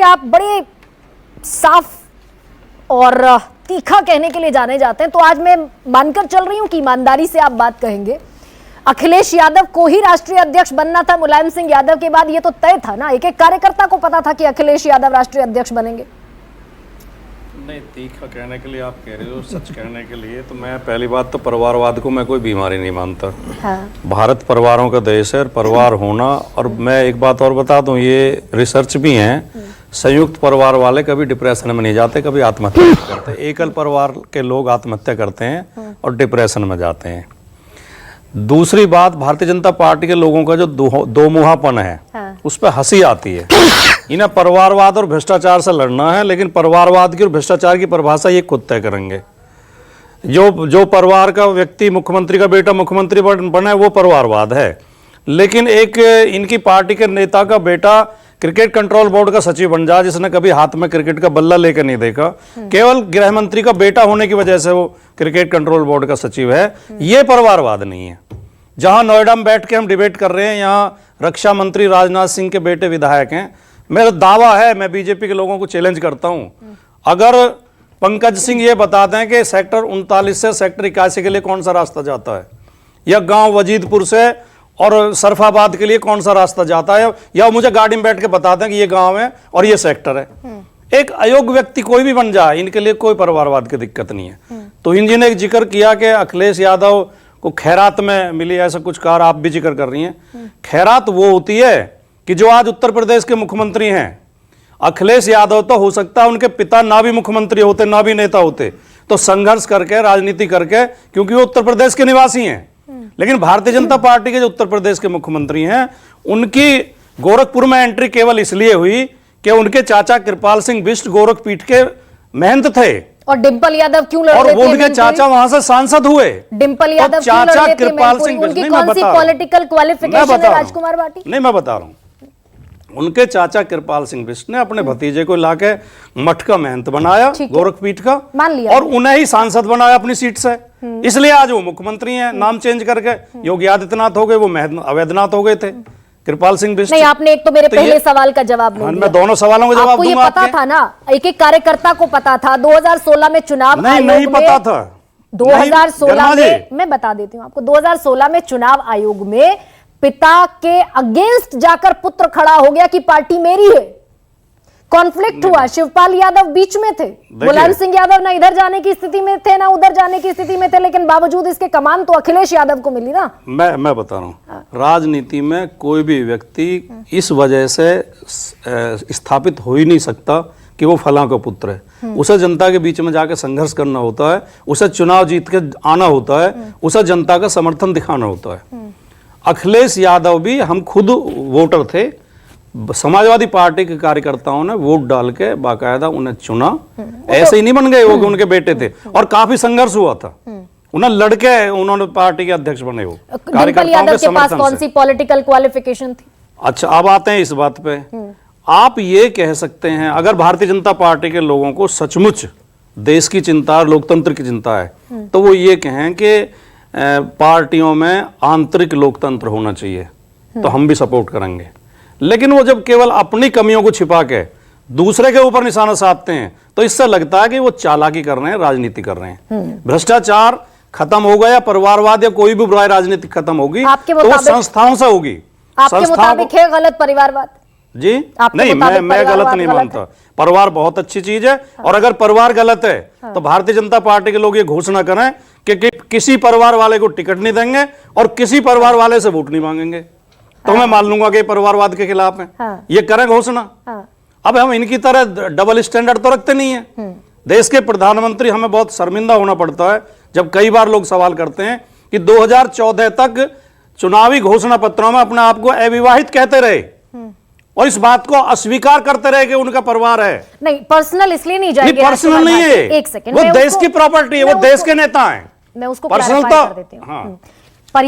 आप बड़े साफ और तीखा कहने के लिए जाने जाते हैं, तो आज मैं मानकर चल रही हूं कि ईमानदारी से आप बात कहेंगे। अखिलेश यादव को ही राष्ट्रीय अध्यक्ष बनना था मुलायम सिंह यादव के बाद, ये तो तय था ना, एक एक कार्यकर्ता को पता था कि अखिलेश यादव राष्ट्रीय अध्यक्ष बनेंगे। नहीं, तीखा कहने के लिए आप कह रहे हो, सच कहने के लिए तो मैं पहली बात तो परिवारवाद को मैं कोई बीमारी नहीं मानता। हाँ। भारत परिवारों का देश है, परिवार होना। और मैं एक बात और बता दूं, ये रिसर्च भी है, संयुक्त परिवार वाले कभी डिप्रेशन में नहीं जाते, कभी आत्महत्या नहीं करते। एकल परिवार के लोग आत्महत्या करते हैं और डिप्रेशन में जाते हैं। दूसरी बात, भारतीय जनता पार्टी के लोगों का जो दो मुहापन है, हाँ। उस पर हंसी आती है। इन्हें परिवारवाद और भ्रष्टाचार से लड़ना है, लेकिन परिवारवाद की और भ्रष्टाचार की परिभाषा ये खुद तय करेंगे। जो परिवार का व्यक्ति, मुख्यमंत्री का बेटा मुख्यमंत्री बने, वो परिवारवाद है। लेकिन एक इनकी पार्टी के नेता का बेटा क्रिकेट कंट्रोल बोर्ड का सचिव बन जाए, जिसने कभी हाथ में क्रिकेट का बल्ला लेकर नहीं देखा, केवल गृह मंत्री का बेटा होने की वजह से वो क्रिकेट कंट्रोल बोर्ड का सचिव है, ये परिवारवाद नहीं है। जहां नोएडा में बैठ के हम डिबेट कर रहे हैं, यहाँ रक्षा मंत्री राजनाथ सिंह के बेटे विधायक हैं। मेरा दावा है, मैं बीजेपी के लोगों को चैलेंज करता हूं, अगर पंकज सिंह ये बता दें कि सेक्टर 39 से सेक्टर 81 के लिए कौन सा रास्ता जाता है, या गांव वजीदपुर से और सरफाबाद के लिए कौन सा रास्ता जाता है, या मुझे गाड़ी में बैठ के बता दें कि ये गांव है और ये सेक्टर है, एक अयोग्य व्यक्ति कोई भी बन जाए, इनके लिए कोई परिवारवाद की दिक्कत नहीं है। तो इन जी ने एक जिक्र किया कि अखिलेश यादव को खैरात में मिली, ऐसा कुछ कहा, आप भी जिक्र कर रही हैं। खैरात वो होती है कि जो आज उत्तर प्रदेश के मुख्यमंत्री हैं, अखिलेश यादव तो हो सकता है उनके पिता ना भी मुख्यमंत्री होते, ना भी नेता होते, तो संघर्ष करके, राजनीति करके, क्योंकि वो उत्तर प्रदेश के निवासी हैं। लेकिन भारतीय जनता पार्टी के जो उत्तर प्रदेश के मुख्यमंत्री हैं, उनकी गोरखपुर में एंट्री केवल इसलिए हुई कि उनके चाचा कृपाल सिंह बिष्ट गोरख पीठ के महंत थे। और डिंपल यादव क्यों लड़ और रहे थे? वो उनके चाचा वहां से सांसद हुए। डिंपल यादव क्यों लड़ रहे थे? कृपाल सिंह उनकी कौन सी पॉलिटिकल क्वालिफिकेशन है राजकुमार भाटी? नहीं, मैं बता रहा हूं, उनके चाचा कृपाल सिंह बिष्ट ने अपने भतीजे को लाके मठ का महंत बनाया, गोरखपीठ का, मान लिया, और उन्हें ही सांसद बनाया अपनी सीट से। इसलिए आज वो मुख्यमंत्री हैं, नाम चेंज करके योगी आदित्यनाथ हो गए, वो अवैधनाथ हो गए थे कृपाल सिंह बिष्ट। नहीं, आपने एक तो मेरे पहले सवाल का जवाब नहीं दिया। मैं दोनों सवालों का जवाब दूंगा। आपको ये पता था ना, एक एक कार्यकर्ता को पता था 2016 में चुनाव आयोग में, नहीं पता था 2016 में, मैं बता देती हूँ आपको, 2016 में चुनाव आयोग में पिता के अगेंस्ट जाकर पुत्र खड़ा हो गया कि पार्टी मेरी है। कॉन्फ्लिक्ट हुआ, शिवपाल यादव बीच में थे, मुलायम सिंह यादव ना इधर जाने की स्थिति में थे ना उधर जाने की स्थिति में थे, लेकिन बावजूद इसके कमान तो अखिलेश यादव को मिली ना। मैं बता रहा हूँ, राजनीति में कोई भी व्यक्ति इस वजह से स्थापित हो ही नहीं सकता कि वो फलां का पुत्र है। उसे जनता के बीच में जाकर संघर्ष करना होता है, उसे चुनाव जीत के आना होता है, उसे जनता का समर्थन दिखाना होता है। अखिलेश यादव भी, हम खुद वोटर थे, समाजवादी पार्टी के कार्यकर्ताओं ने वोट डाल के बाकायदा उन्हें चुना, ऐसे ही नहीं बन गए वो कि उनके बेटे थे, और काफी संघर्ष हुआ था, उन्हें लड़के उन्होंने पार्टी के अध्यक्ष बने। वो कार्यकर्ताओं के पास कौन सी पॉलिटिकल क्वालिफिकेशन थी? अच्छा, अब आते हैं इस बात पे। आप ये कह सकते हैं, अगर भारतीय जनता पार्टी के लोगों को सचमुच देश की चिंता और लोकतंत्र की चिंता है, तो वो ये कहें कि पार्टियों में आंतरिक लोकतंत्र होना चाहिए, तो हम भी सपोर्ट करेंगे। लेकिन वो जब केवल अपनी कमियों को छिपा के दूसरे के ऊपर निशाना साधते हैं, तो इससे लगता है कि वो चालाकी कर रहे हैं, राजनीति कर रहे हैं। भ्रष्टाचार खत्म हो गया, परिवारवाद या कोई भी बुराई राजनीति खत्म होगी तो वो संस्थाओं से होगी। आपके मुताबिक है गलत परिवारवाद? जी नहीं, मैं गलत नहीं मानता। परिवार बहुत अच्छी चीज है, और अगर परिवार गलत है तो भारतीय जनता पार्टी के लोग ये घोषणा करें कि किसी परिवार वाले को टिकट नहीं देंगे और किसी परिवार वाले से वोट नहीं मांगेंगे, तो मैं मान लूंगा कि परिवारवाद के खिलाफ है। ये करें घोषणा। अब हम इनकी तरह डबल स्टैंडर्ड तो रखते नहीं है। देश के प्रधानमंत्री, हमें बहुत शर्मिंदा होना पड़ता है जब कई बार लोग सवाल करते हैं कि 2014 तक चुनावी घोषणा पत्रों में अपने आप को अविवाहित कहते रहे और इस बात को अस्वीकार करते रहे कि उनका परिवार है। नहीं, पर्सनल इसलिए नहीं जाएंगे, पर्सनल नहीं है, एक सेकंड, वो देश की प्रॉपर्टी है, वो देश के नेता हैं। मैं उसको पर्सनल कर देती हूँ।